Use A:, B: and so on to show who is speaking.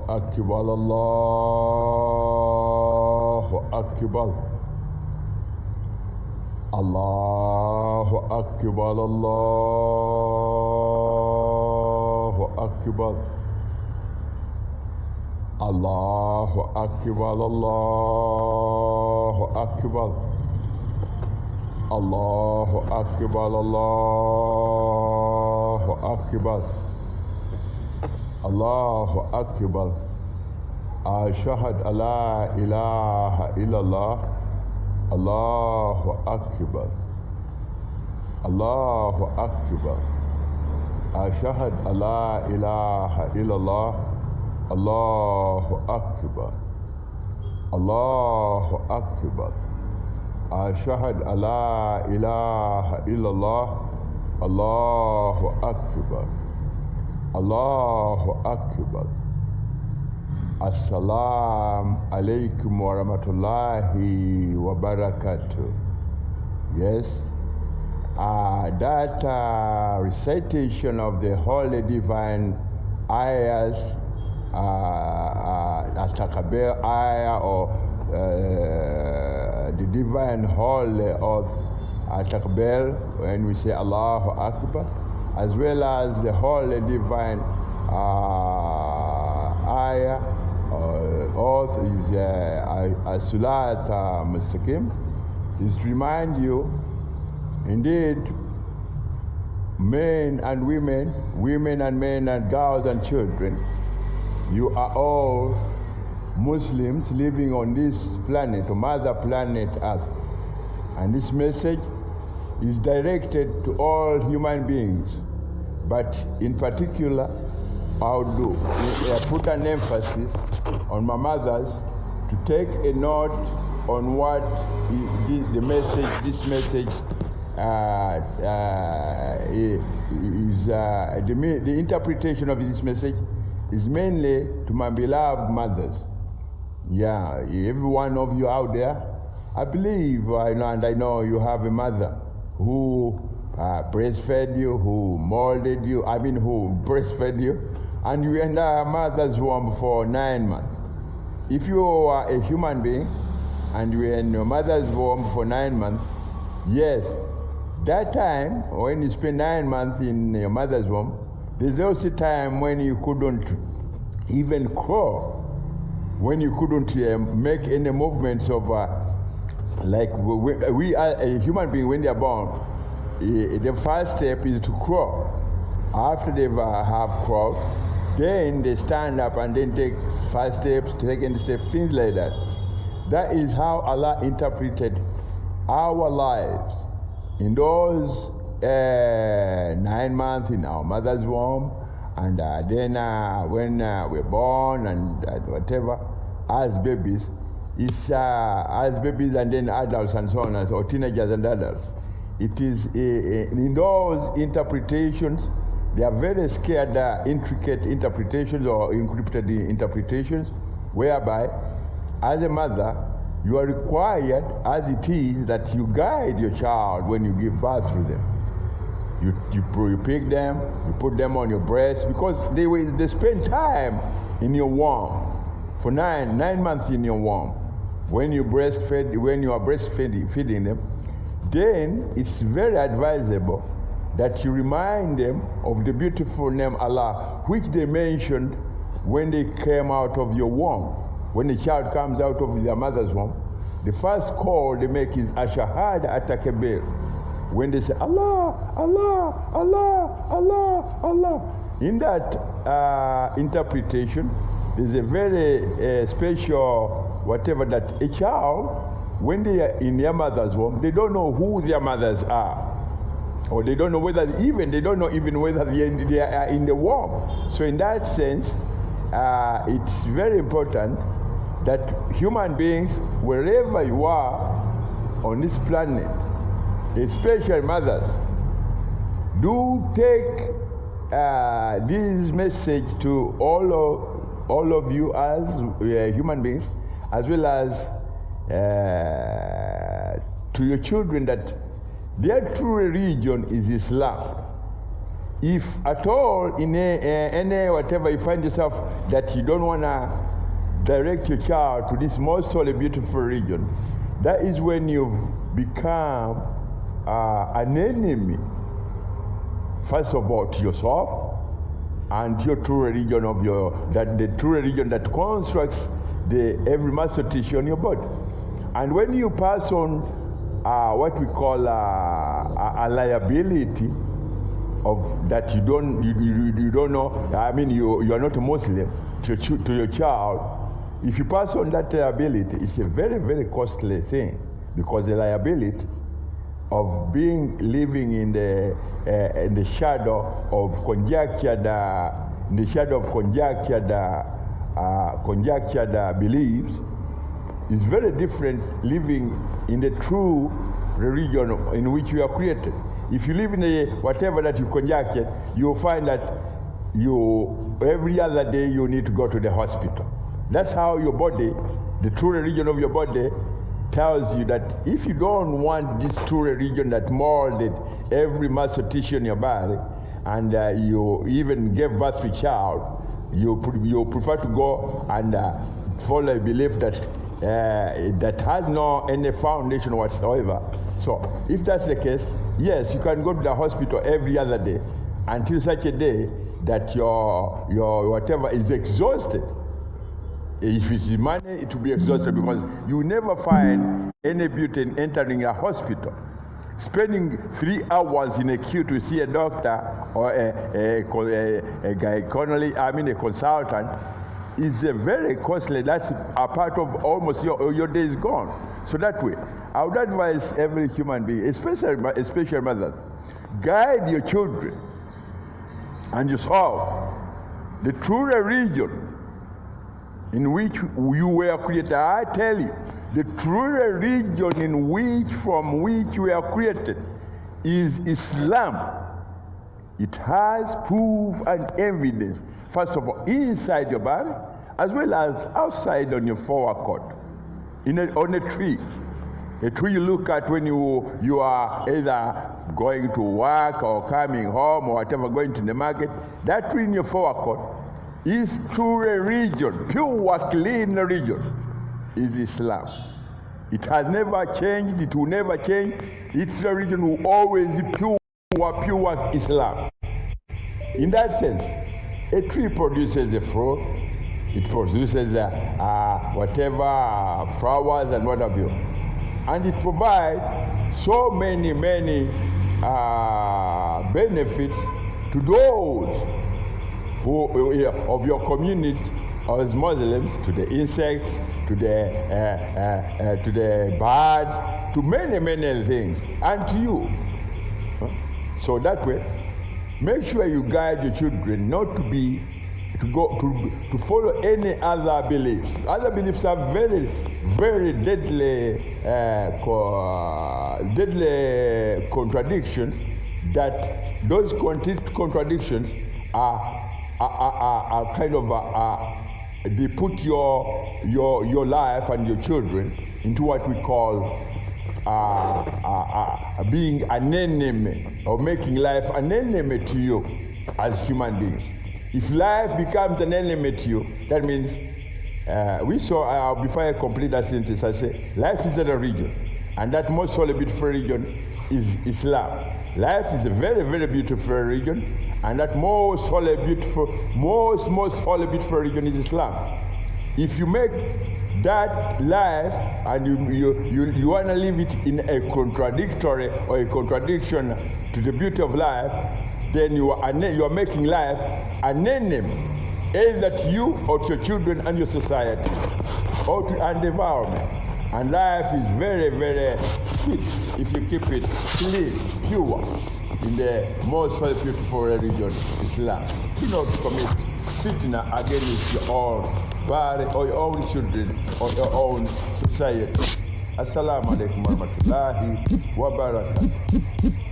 A: أكبر الله أكبر الله أكبر الله أكبر الله أكبر الله أكبر الله أكبر الله أكبر الله أكبر أشهد أن لا إله إلا الله الله أكبر الله أكبر أشهد أن لا إله إلا الله الله أكبر الله أكبر أشهد أن لا إله إلا الله الله أكبر الله أكبر Assalamu alaikum wa rahmatullahi wa barakatuh. Yes, that recitation of the Holy Divine Ayahs, Astakabel Ayah, or the Divine Holy of Astakabel, when we say Allahu Akbar, as well as the Holy Divine Ayah, oath is As-Sulat Mustaqim, is to remind you, indeed, men and women, women and men and girls and children, you are all Muslims living on this planet, or mother planet Earth. And this message is directed to all human beings, but in particular, I would put an emphasis on my mothers to take a note on what this message is. The interpretation of this message is mainly to my beloved mothers. Yeah, every one of you out there, I believe, and I know you have a mother who breastfed you, who molded you, who breastfed you, and you were in a mother's womb for 9 months. If you are a human being and you were in your mother's womb for 9 months, yes, that time when you spend 9 months in your mother's womb, there's also time when you couldn't even crawl, when you couldn't make any movements of like we are a human being when they are born. The first step is to crawl. After they have crawled, then they stand up and then take first steps, second step, things like that. That is how Allah interpreted our lives in those 9 months in our mother's womb, and then when we're born and whatever, as babies, as babies and then adults and so on, or teenagers and adults. It is in those interpretations, they are very scared, intricate interpretations or encrypted interpretations, whereby, as a mother, you are required, as it is, that you guide your child when you give birth to them. You pick them, you put them on your breast, because they spend time in your womb for nine months in your womb. When you are breastfeeding them, then it's very advisable that you remind them of the beautiful name Allah, which they mentioned when they came out of your womb. When the child comes out of their mother's womb, the first call they make is Ashahad Atakabir. When they say Allah, Allah, Allah, Allah, Allah. In that interpretation, there's a very special whatever that a child, when they are in their mother's womb, they don't know who their mothers are. Or they don't know whether they don't know even whether they are in the womb. So in that sense, it's very important that human beings, wherever you are on this planet, especially mothers, do take this message to all of you as human beings, as well as to your children, that their true religion is Islam. If at all in any whatever you find yourself that you don't want to direct your child to this most holy, beautiful region, that is when you've become an enemy, first of all, to yourself and your true religion of the true religion that constructs every muscle tissue on your body. And when you pass on what we call a liability of that you don't know, I mean you are not a Muslim to your child, if you pass on that liability, it's a very, very costly thing, because the liability of living in the shadow of conjectured beliefs is very different living in the true religion in which you are created. If you live in whatever that you conjecture, you'll find that every other day you need to go to the hospital. That's how your body, the true religion of your body, tells you that if you don't want this true religion that molded every muscle tissue in your body, and you even gave birth to a child, you prefer to go and follow a belief that has any foundation whatsoever. So if that's the case, yes, you can go to the hospital every other day until such a day that your whatever is exhausted. If it's money, it will be exhausted, because you never find any beauty in entering a hospital. Spending 3 hours in a queue to see a doctor or a consultant is very costly. That's a part of almost your day is gone. So that way, I would advise every human being, especially mothers, guide your children and yourself the true religion in which you were created. I tell you, the true religion from which you were created is Islam. It has proof and evidence, first of all, inside your body, as well as outside on your forecourt, on a tree. A tree you look at when you are either going to work or coming home or whatever, going to the market. That tree in your forecourt is true religion, pure, clean religion, is Islam. It has never changed, it will never change. Its religion will always be pure Islam. In that sense, a tree produces a fruit, it produces whatever flowers and what have you. And it provides so many benefits to those of your community as Muslims, to the insects, to the birds, to many things, and to you. So that way, make sure you guide your children not to follow any other beliefs. Other beliefs are very deadly contradictions. That those contradictions are kind of they put your life and your children into what we call being an enemy, or making life an enemy to you as human beings. If life becomes an enemy to you, that means we saw before I complete that sentence, I say life is a religion, and that most holy, beautiful religion is Islam. Life is a very beautiful religion, and that most holy, beautiful religion is Islam. If you make that life and you want to live it in a contradictory or a contradiction to the beauty of life, then you are making life an enemy, either to you or to your children and your society, or to the environment. And life is very sweet if you keep it clean, pure, in the most beautiful religion, Islam. Do not commit fitna against your own body or your own children or your own society. Assalamu alaikum warahmatullahi wabarakatuh.